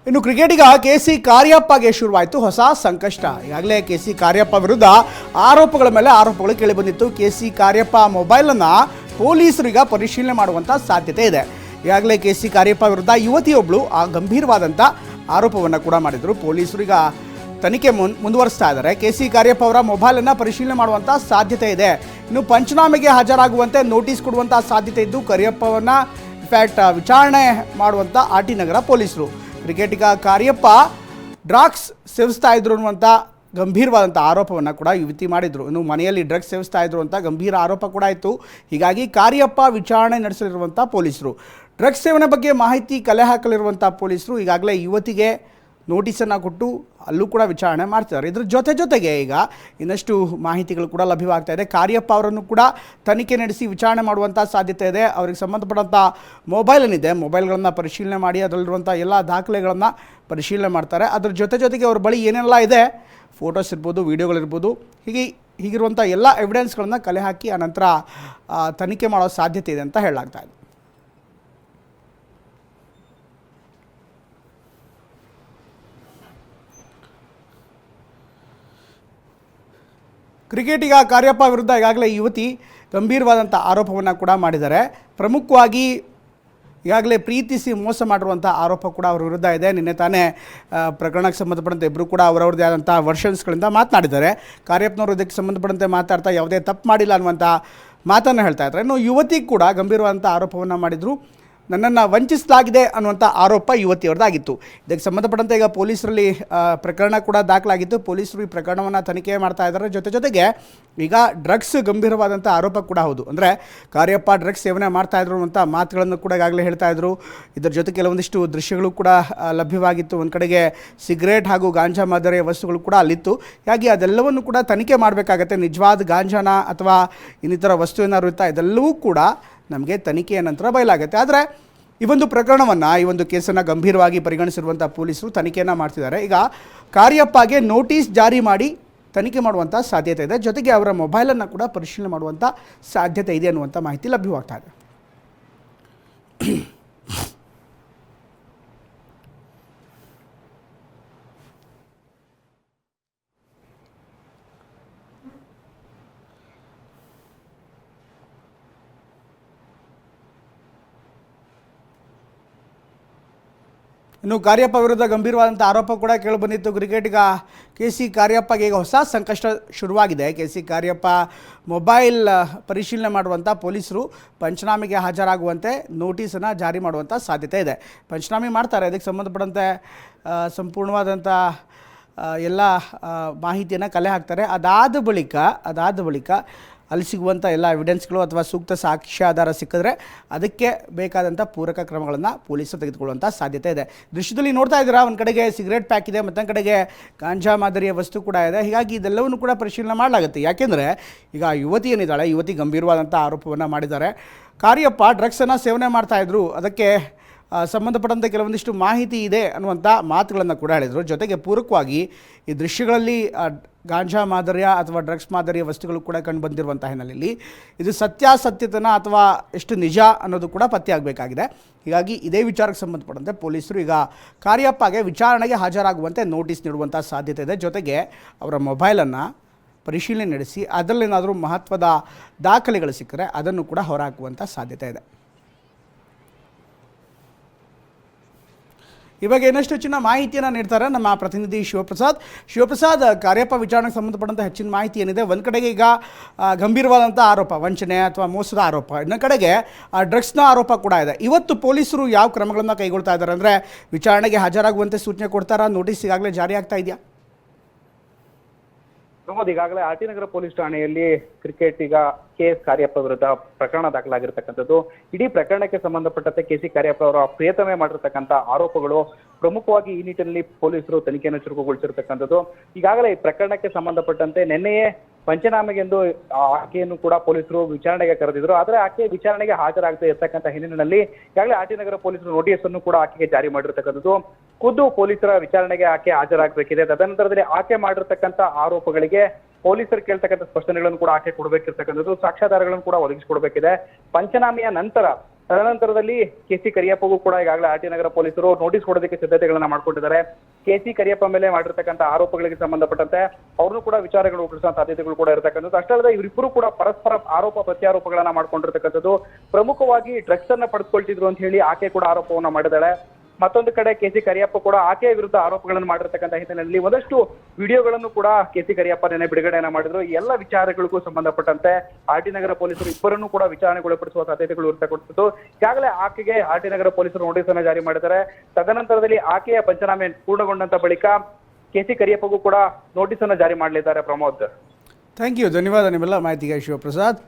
ಇನ್ನು ಕ್ರಿಕೆಟಿಗ ಕೆ.ಸಿ. ಕಾರ್ಯಪ್ಪಗೆ ಶುರುವಾಯಿತು ಹೊಸ ಸಂಕಷ್ಟ. ಈಗಾಗಲೇ ಕೆ.ಸಿ. ಕಾರ್ಯಪ್ಪ ವಿರುದ್ಧ ಆರೋಪಗಳ ಮೇಲೆ ಆರೋಪಗಳು ಕೇಳಿಬಂದಿತ್ತು. ಕೆ.ಸಿ. ಕಾರ್ಯಪ್ಪ ಮೊಬೈಲನ್ನು ಪೊಲೀಸರಿಗೆ ಪರಿಶೀಲನೆ ಮಾಡುವಂಥ ಸಾಧ್ಯತೆ ಇದೆ. ಈಗಾಗಲೇ ಕೆ.ಸಿ. ಕಾರ್ಯಪ್ಪ ವಿರುದ್ಧ ಯುವತಿಯೊಬ್ಬಳು ಗಂಭೀರವಾದಂಥ ಆರೋಪವನ್ನು ಕೂಡ ಮಾಡಿದರು. ಪೊಲೀಸರು ಈಗ ತನಿಖೆ ಮುಂದುವರಿಸ್ತಾ ಇದ್ದಾರೆ. ಕೆ.ಸಿ. ಕಾರ್ಯಪ್ಪ ಅವರ ಮೊಬೈಲನ್ನು ಪರಿಶೀಲನೆ ಮಾಡುವಂಥ ಸಾಧ್ಯತೆ ಇದೆ. ಇನ್ನು ಪಂಚನಾಮೆಗೆ ಹಾಜರಾಗುವಂತೆ ನೋಟಿಸ್ ಕೊಡುವಂಥ ಸಾಧ್ಯತೆ ಇದ್ದು ಕಾರ್ಯಪ್ಪವನ್ನು ಇನ್ಫ್ಯಾಕ್ಟ್ ವಿಚಾರಣೆ ಮಾಡುವಂಥ ಆರ್.ಟಿ. ನಗರ ಪೊಲೀಸರು. ಕ್ರಿಕೆಟಿಗ ಕಾರ್ಯಪ್ಪ ಡ್ರಗ್ಸ್ ಸೇವಿಸ್ತಾ ಇದ್ರು ಅನ್ನುವಂಥ ಗಂಭೀರವಾದಂಥ ಆರೋಪವನ್ನು ಕೂಡ ಯುವತಿ ಮಾಡಿದರು. ಇನ್ನು ಮನೆಯಲ್ಲಿ ಡ್ರಗ್ಸ್ ಸೇವಿಸ್ತಾ ಇದ್ರು ಅಂತ ಗಂಭೀರ ಆರೋಪ ಕೂಡ ಇತ್ತು. ಹೀಗಾಗಿ ಕಾರ್ಯಪ್ಪ ವಿಚಾರಣೆ ನಡೆಸಲಿರುವಂಥ ಪೊಲೀಸರು, ಡ್ರಗ್ಸ್ ಸೇವನೆ ಬಗ್ಗೆ ಮಾಹಿತಿ ಕಲೆ ಹಾಕಲಿರುವಂಥ ಪೊಲೀಸರು ಈಗಾಗಲೇ ಯುವತಿಗೆ ನೋಟಿಸನ್ನು ಕೊಟ್ಟು ಅಲ್ಲೂ ಕೂಡ ವಿಚಾರಣೆ ಮಾಡ್ತಿದ್ದಾರೆ. ಇದ್ರ ಜೊತೆಗೆ ಈಗ ಇನ್ನಷ್ಟು ಮಾಹಿತಿಗಳು ಕೂಡ ಲಭ್ಯವಾಗ್ತಾ ಇದೆ. ಕಾರ್ಯಪ್ಪ ಅವರನ್ನು ಕೂಡ ತನಿಖೆ ನಡೆಸಿ ವಿಚಾರಣೆ ಮಾಡುವಂಥ ಸಾಧ್ಯತೆ ಇದೆ. ಅವರಿಗೆ ಸಂಬಂಧಪಟ್ಟಂಥ ಮೊಬೈಲ್ ಏನಿದೆ ಮೊಬೈಲ್ಗಳನ್ನು ಪರಿಶೀಲನೆ ಮಾಡಿ ಅದರಲ್ಲಿರುವಂಥ ಎಲ್ಲ ದಾಖಲೆಗಳನ್ನು ಪರಿಶೀಲನೆ ಮಾಡ್ತಾರೆ. ಅದ್ರ ಜೊತೆಗೆ ಅವ್ರ ಬಳಿ ಏನೆಲ್ಲ ಇದೆ, ಫೋಟೋಸ್ ಇರ್ಬೋದು, ವೀಡಿಯೋಗಳಿರ್ಬೋದು, ಹೀಗಿರುವಂಥ ಎಲ್ಲ ಎವಿಡೆನ್ಸ್ಗಳನ್ನು ಕಲೆ ಹಾಕಿ ಆನಂತರ ತನಿಖೆ ಮಾಡೋ ಸಾಧ್ಯತೆ ಇದೆ ಅಂತ ಹೇಳಲಾಗ್ತಾ ಇದೆ. ಕ್ರಿಕೆಟಿಗ ಕಾರ್ಯಪ್ಪ ವಿರುದ್ಧ ಈಗಾಗಲೇ ಯುವತಿ ಗಂಭೀರವಾದಂಥ ಆರೋಪವನ್ನು ಕೂಡ ಮಾಡಿದ್ದಾರೆ. ಪ್ರಮುಖವಾಗಿ ಈಗಾಗಲೇ ಪ್ರೀತಿಸಿ ಮೋಸ ಮಾಡಿರುವಂಥ ಆರೋಪ ಕೂಡ ಅವರ ವಿರುದ್ಧ ಇದೆ. ನಿನ್ನೆ ತಾನೇ ಪ್ರಕರಣಕ್ಕೆ ಸಂಬಂಧಪಟ್ಟಂತೆ ಇಬ್ಬರು ಕೂಡ ಅವರವ್ರದ್ದೇ ಆದಂಥ ವರ್ಷನ್ಸ್ಗಳಿಂದ ಮಾತನಾಡಿದ್ದಾರೆ. ಕಾರ್ಯಪ್ಪನವರು ಇದಕ್ಕೆ ಸಂಬಂಧಪಟ್ಟಂತೆ ಮಾತಾಡ್ತಾ ಯಾವುದೇ ತಪ್ಪು ಮಾಡಿಲ್ಲ ಅನ್ನುವಂಥ ಮಾತನ್ನು ಹೇಳ್ತಾ ಇದ್ದಾರೆ. ಇನ್ನು ಯುವತಿ ಕೂಡ ಗಂಭೀರವಾದಂಥ ಆರೋಪವನ್ನು ಮಾಡಿದರು. ನನ್ನನ್ನು ವಂಚಿಸಲಾಗಿದೆ ಅನ್ನುವಂಥ ಆರೋಪ ಯುವತಿಯವ್ರದ್ದಾಗಿತ್ತು. ಇದಕ್ಕೆ ಸಂಬಂಧಪಟ್ಟಂತೆ ಈಗ ಪೊಲೀಸರಲ್ಲಿ ಪ್ರಕರಣ ಕೂಡ ದಾಖಲಾಗಿತ್ತು. ಪೊಲೀಸರು ಈ ಪ್ರಕರಣವನ್ನು ತನಿಖೆ ಮಾಡ್ತಾ ಇದ್ದಾರೆ. ಜೊತೆಗೆ ಈಗ ಡ್ರಗ್ಸ್ ಗಂಭೀರವಾದಂಥ ಆರೋಪ ಕೂಡ ಹೌದು. ಅಂದರೆ ಕಾರ್ಯಪ್ಪ ಡ್ರಗ್ಸ್ ಸೇವನೆ ಮಾಡ್ತಾಯಿದ್ರು ಅಂತ ಮಾತುಗಳನ್ನು ಕೂಡ ಈಗಾಗಲೇ ಹೇಳ್ತಾಯಿದ್ರು. ಇದರ ಜೊತೆ ಕೆಲವೊಂದಿಷ್ಟು ದೃಶ್ಯಗಳು ಕೂಡ ಲಭ್ಯವಾಗಿತ್ತು. ಒಂದು ಕಡೆಗೆ ಸಿಗರೇಟ್ ಹಾಗೂ ಗಾಂಜಾ ಮಾದರಿಯ ವಸ್ತುಗಳು ಕೂಡ ಅಲ್ಲಿತ್ತು. ಹೀಗಾಗಿ ಅದೆಲ್ಲವನ್ನು ಕೂಡ ತನಿಖೆ ಮಾಡಬೇಕಾಗತ್ತೆ. ನಿಜವಾದ ಗಾಂಜಾನ ಅಥವಾ ಇನ್ನಿತರ ವಸ್ತು ಏನಾದ್ರು ಇರ್ತಾ ಇದೆಲ್ಲವೂ ಕೂಡ ನಮಗೆ ತನಿಖೆಯ ನಂತರ ಬಯಲಾಗುತ್ತೆ. ಆದರೆ ಈ ಒಂದು ಪ್ರಕರಣವನ್ನು, ಈ ಒಂದು ಕೇಸನ್ನು ಗಂಭೀರವಾಗಿ ಪರಿಗಣಿಸಿರುವಂಥ ಪೊಲೀಸರು ತನಿಖೆಯನ್ನು ಮಾಡ್ತಿದ್ದಾರೆ. ಈಗ ಕಾರ್ಯಪ್ಪಗೆ ನೋಟಿಸ್ ಜಾರಿ ಮಾಡಿ ತನಿಖೆ ಮಾಡುವಂಥ ಸಾಧ್ಯತೆ ಇದೆ. ಜೊತೆಗೆ ಅವರ ಮೊಬೈಲನ್ನು ಕೂಡ ಪರಿಶೀಲನೆ ಮಾಡುವಂಥ ಸಾಧ್ಯತೆ ಇದೆ ಅನ್ನುವಂಥ ಮಾಹಿತಿ ಲಭ್ಯವಾಗ್ತಾ ಇದೆ. ಇನ್ನು ಕಾರ್ಯಪ್ಪ ವಿರುದ್ಧ ಗಂಭೀರವಾದಂಥ ಆರೋಪ ಕೂಡ ಕೇಳಿಬಂದಿತ್ತು. ಕ್ರಿಕೆಟಿಗ ಕೆ.ಸಿ. ಕಾರ್ಯಪ್ಪಗೆ ಈಗ ಹೊಸ ಸಂಕಷ್ಟ ಶುರುವಾಗಿದೆ. ಕೆ.ಸಿ. ಕಾರ್ಯಪ್ಪ ಮೊಬೈಲ್ ಪರಿಶೀಲನೆ ಮಾಡುವಂಥ ಪೊಲೀಸರು ಪಂಚನಾಮೆಗೆ ಹಾಜರಾಗುವಂತೆ ನೋಟಿಸನ್ನು ಜಾರಿ ಮಾಡುವಂಥ ಸಾಧ್ಯತೆ ಇದೆ. ಪಂಚನಾಮೆ ಮಾಡ್ತಾರೆ. ಅದಕ್ಕೆ ಸಂಬಂಧಪಟ್ಟಂತೆ ಸಂಪೂರ್ಣವಾದಂಥ ಎಲ್ಲ ಮಾಹಿತಿಯನ್ನು ಕಲೆ ಹಾಕ್ತಾರೆ. ಅದಾದ ಬಳಿಕ ಅಲ್ಲಿ ಸಿಗುವಂಥ ಎಲ್ಲ ಎವಿಡೆನ್ಸ್ಗಳು ಅಥವಾ ಸೂಕ್ತ ಸಾಕ್ಷ್ಯಾಧಾರ ಸಿಕ್ಕಿದ್ರೆ ಅದಕ್ಕೆ ಬೇಕಾದಂಥ ಪೂರಕ ಕ್ರಮಗಳನ್ನು ಪೊಲೀಸರು ತೆಗೆದುಕೊಳ್ಳುವಂಥ ಸಾಧ್ಯತೆ ಇದೆ. ದೃಶ್ಯದಲ್ಲಿ ನೋಡ್ತಾ ಇದ್ದೀರಾ, ಒಂದು ಕಡೆಗೆ ಸಿಗರೇಟ್ ಪ್ಯಾಕ್ ಇದೆ, ಮತ್ತೊಂದು ಕಡೆಗೆ ಗಾಂಜಾ ಮಾದರಿಯ ವಸ್ತು ಕೂಡ ಇದೆ. ಹೀಗಾಗಿ ಇದೆಲ್ಲವನ್ನು ಕೂಡ ಪರಿಶೀಲನೆ ಮಾಡಲಾಗುತ್ತೆ. ಯಾಕೆಂದರೆ ಈಗ ಯುವತಿ ಏನಿದ್ದಾಳೆ, ಯುವತಿ ಗಂಭೀರವಾದಂಥ ಆರೋಪವನ್ನು ಮಾಡಿದ್ದಾರೆ. ಕಾರ್ಯಪ್ಪ ಡ್ರಗ್ಸನ್ನು ಸೇವನೆ ಮಾಡ್ತಾಯಿದ್ರು, ಅದಕ್ಕೆ ಸಂಬಂಧಪಟ್ಟಂತೆ ಕೆಲವೊಂದಿಷ್ಟು ಮಾಹಿತಿ ಇದೆ ಅನ್ನುವಂಥ ಮಾತುಗಳನ್ನು ಕೂಡ ಹೇಳಿದರು. ಜೊತೆಗೆ ಪೂರಕವಾಗಿ ಈ ದೃಶ್ಯಗಳಲ್ಲಿ ಗಾಂಜಾ ಮಾದರಿಯ ಅಥವಾ ಡ್ರಗ್ಸ್ ಮಾದರಿಯ ವಸ್ತುಗಳು ಕೂಡ ಕಂಡು ಬಂದಿರುವಂಥ ಹಿನ್ನೆಲೆಯಲ್ಲಿ ಇದು ಸತ್ಯಾಸತ್ಯತನ ಅಥವಾ ಎಷ್ಟು ನಿಜ ಅನ್ನೋದು ಕೂಡ ಪತ್ತೆ ಆಗಬೇಕಾಗಿದೆ. ಹೀಗಾಗಿ ಇದೇ ವಿಚಾರಕ್ಕೆ ಸಂಬಂಧಪಟ್ಟಂತೆ ಪೊಲೀಸರು ಈಗ ಕಾರ್ಯಪ್ಪಗೆ ವಿಚಾರಣೆಗೆ ಹಾಜರಾಗುವಂತೆ ನೋಟಿಸ್ ನೀಡುವಂಥ ಸಾಧ್ಯತೆ ಇದೆ. ಜೊತೆಗೆ ಅವರ ಮೊಬೈಲನ್ನು ಪರಿಶೀಲನೆ ನಡೆಸಿ ಅದರಲ್ಲೇನಾದರೂ ಮಹತ್ವದ ದಾಖಲೆಗಳು ಸಿಕ್ಕರೆ ಅದನ್ನು ಕೂಡ ಹೊರಹಾಕುವಂಥ ಸಾಧ್ಯತೆ ಇದೆ. ಇವಾಗ ಇನ್ನಷ್ಟು ಹೆಚ್ಚಿನ ಮಾಹಿತಿಯನ್ನು ನೀಡ್ತಾರೆ ನಮ್ಮ ಪ್ರತಿನಿಧಿ ಶಿವಪ್ರಸಾದ್. ಕಾರ್ಯಪ್ಪ ವಿಚಾರಣೆಗೆ ಸಂಬಂಧಪಟ್ಟಂಥ ಹೆಚ್ಚಿನ ಮಾಹಿತಿ ಏನಿದೆ? ಒಂದು ಕಡೆಗೆ ಈಗ ಗಂಭೀರವಾದಂಥ ಆರೋಪ, ವಂಚನೆ ಅಥವಾ ಮೋಸದ ಆರೋಪ, ಇನ್ನೊಂದು ಕಡೆಗೆ ಡ್ರಗ್ಸ್ನ ಆರೋಪ ಕೂಡ ಇದೆ. ಇವತ್ತು ಪೊಲೀಸರು ಯಾವ ಕ್ರಮಗಳನ್ನು ಕೈಗೊಳ್ತಾ ಇದ್ದಾರೆ? ಅಂದರೆ ವಿಚಾರಣೆಗೆ ಹಾಜರಾಗುವಂತೆ ಸೂಚನೆ ಕೊಡ್ತಾರಾ? ನೋಟಿಸ್ ಈಗಾಗಲೇ ಜಾರಿ ಆಗ್ತಾ ಇದೆಯಾ? ಈಗಾಗಲೇ ಆರ್.ಟಿ. ನಗರ ಪೊಲೀಸ್ ಠಾಣೆಯಲ್ಲಿ ಕ್ರಿಕೆಟಿಗ ಕೆ.ಎಸ್. ಕಾರ್ಯಪ್ಪ ವಿರುದ್ಧ ಪ್ರಕರಣ ದಾಖಲಾಗಿರ್ತಕ್ಕಂಥದ್ದು. ಇಡೀ ಪ್ರಕರಣಕ್ಕೆ ಸಂಬಂಧಪಟ್ಟಂತೆ ಕೆ.ಸಿ. ಕಾರ್ಯಪ್ಪ ಅವರ ಪ್ರಿಯತಮೆ ಮಾಡಿರ್ತಕ್ಕಂಥ ಆರೋಪಗಳು ಪ್ರಮುಖವಾಗಿ ಈ ನಿಟ್ಟಿನಲ್ಲಿ ಪೊಲೀಸರು ತನಿಖೆಯನ್ನು ಚುರುಕುಗೊಳಿಸಿರ್ತಕ್ಕಂಥದ್ದು. ಈಗಾಗಲೇ ಈ ಪ್ರಕರಣಕ್ಕೆ ಸಂಬಂಧಪಟ್ಟಂತೆ ನಿನ್ನೆಯೇ ಪಂಚನಾಮೆಗೆಂದು ಆಕೆಯನ್ನು ಕೂಡ ಪೊಲೀಸರು ವಿಚಾರಣೆಗೆ ಕರೆದಿದ್ರು. ಆದರೆ ಆಕೆ ವಿಚಾರಣೆಗೆ ಹಾಜರಾಗದೇ ಇರ್ತಕ್ಕಂಥ ಹಿನ್ನೆಲೆಯಲ್ಲಿ ಈಗಾಗಲೇ ಆರ್.ಟಿ. ನಗರ ಪೊಲೀಸರು ನೋಟಿಸ್ ಅನ್ನು ಕೂಡ ಆಕೆಗೆ ಜಾರಿ ಮಾಡಿರ್ತಕ್ಕಂಥದ್ದು. ಖುದ್ದು ಪೊಲೀಸರ ವಿಚಾರಣೆಗೆ ಆಕೆ ಹಾಜರಾಗಬೇಕಿದೆ. ತದನಂತರದಲ್ಲಿ ಆಕೆ ಮಾಡಿರ್ತಕ್ಕಂಥ ಆರೋಪಗಳಿಗೆ ಪೊಲೀಸರು ಕೇಳ್ತಕ್ಕಂಥ ಸ್ಪಷ್ಟನೆಗಳನ್ನು ಕೂಡ ಆಕೆ ಕೊಡಬೇಕಿರ್ತಕ್ಕಂಥದ್ದು, ಸಾಕ್ಷ್ಯಾಧಾರಗಳನ್ನು ಕೂಡ ಒದಗಿಸಿಕೊಡ್ಬೇಕಿದೆ. ಪಂಚನಾಮೆಯ ನಂತರ ತದನಂತರದಲ್ಲಿ ಕೆ.ಸಿ. ಕರಿಯಪ್ಪಗೂ ಕೂಡ ಈಗಾಗಲೇ ಆರ್ ಟಿ ನಗರ ಪೊಲೀಸರು ನೋಟಿಸ್ ಕೊಡೋದಕ್ಕೆ ಸಿದ್ಧತೆಗಳನ್ನ ಮಾಡ್ಕೊಂಡಿದ್ದಾರೆ. ಕೆ.ಸಿ. ಕರಿಯಪ್ಪ ಮೇಲೆ ಮಾಡಿರ್ತಕ್ಕಂಥ ಆರೋಪಗಳಿಗೆ ಸಂಬಂಧಪಟ್ಟಂತೆ ಅವ್ರನ್ನೂ ಕೂಡ ವಿಚಾರಗಳು ಹುಟ್ಟಿಸುವ ಸಾಧ್ಯತೆಗಳು ಕೂಡ ಇರತಕ್ಕಂಥದ್ದು. ಅಷ್ಟೇ ಅಲ್ಲದೆ ಇವರಿಬ್ಬರು ಕೂಡ ಪರಸ್ಪರ ಆರೋಪ ಪ್ರತ್ಯಾರೋಪಗಳನ್ನ ಮಾಡ್ಕೊಂಡಿರ್ತಕ್ಕಂಥದ್ದು. ಪ್ರಮುಖವಾಗಿ ಡ್ರಗ್ಸ್ ಅನ್ನ ಪಡೆದುಕೊಳ್ತಿದ್ರು ಅಂತ ಹೇಳಿ ಆಕೆ ಕೂಡ ಆರೋಪವನ್ನ ಮಾಡಿದಾಳೆ. ಮತ್ತೊಂದು ಕಡೆ ಕೆ.ಸಿ. ಕರಿಯಪ್ಪ ಕೂಡ ಆಕೆಯ ವಿರುದ್ಧ ಆರೋಪಗಳನ್ನು ಮಾಡಿರ್ತಕ್ಕಂಥ ಹಿನ್ನೆಲೆಯಲ್ಲಿ ಒಂದಷ್ಟು ವಿಡಿಯೋಗಳನ್ನು ಕೂಡ ಕೆ.ಸಿ. ಕರಿಯಪ್ಪ ನೆನೆ ಬಿಡುಗಡೆಯನ್ನ ಮಾಡಿದ್ರು. ಈ ಎಲ್ಲ ವಿಚಾರಗಳಿಗೂ ಸಂಬಂಧಪಟ್ಟಂತೆ ಆರ್ ಟಿ ನಗರ ಪೊಲೀಸರು ಇಬ್ಬರನ್ನು ಕೂಡ ವಿಚಾರಣೆಗೊಳಪಡಿಸುವ ಸಾಧ್ಯತೆಗಳು ಇರತಕ್ಕಂಥದ್ದು. ಈಗಾಗಲೇ ಆಕೆಗೆ ಆರ್ ಟಿ ನಗರ ಪೊಲೀಸರು ನೋಟಿಸ್ ಅನ್ನು ಜಾರಿ ಮಾಡಿದ್ದಾರೆ. ತದನಂತರದಲ್ಲಿ ಆಕೆಯ ಪಂಚನಾಮೆ ಪೂರ್ಣಗೊಂಡಂತ ಬಳಿಕ ಕೆ.ಸಿ. ಕರಿಯಪ್ಪಗೂ ಕೂಡ ನೋಟಿಸ್ ಅನ್ನು ಜಾರಿ ಮಾಡಲಿದ್ದಾರೆ. ಪ್ರಮೋದ್, ಥ್ಯಾಂಕ್ ಯು, ಧನ್ಯವಾದ ನಿಮ್ಮೆಲ್ಲ ಮಾಹಿತಿಗೆ ಶಿವಪ್ರಸಾದ್.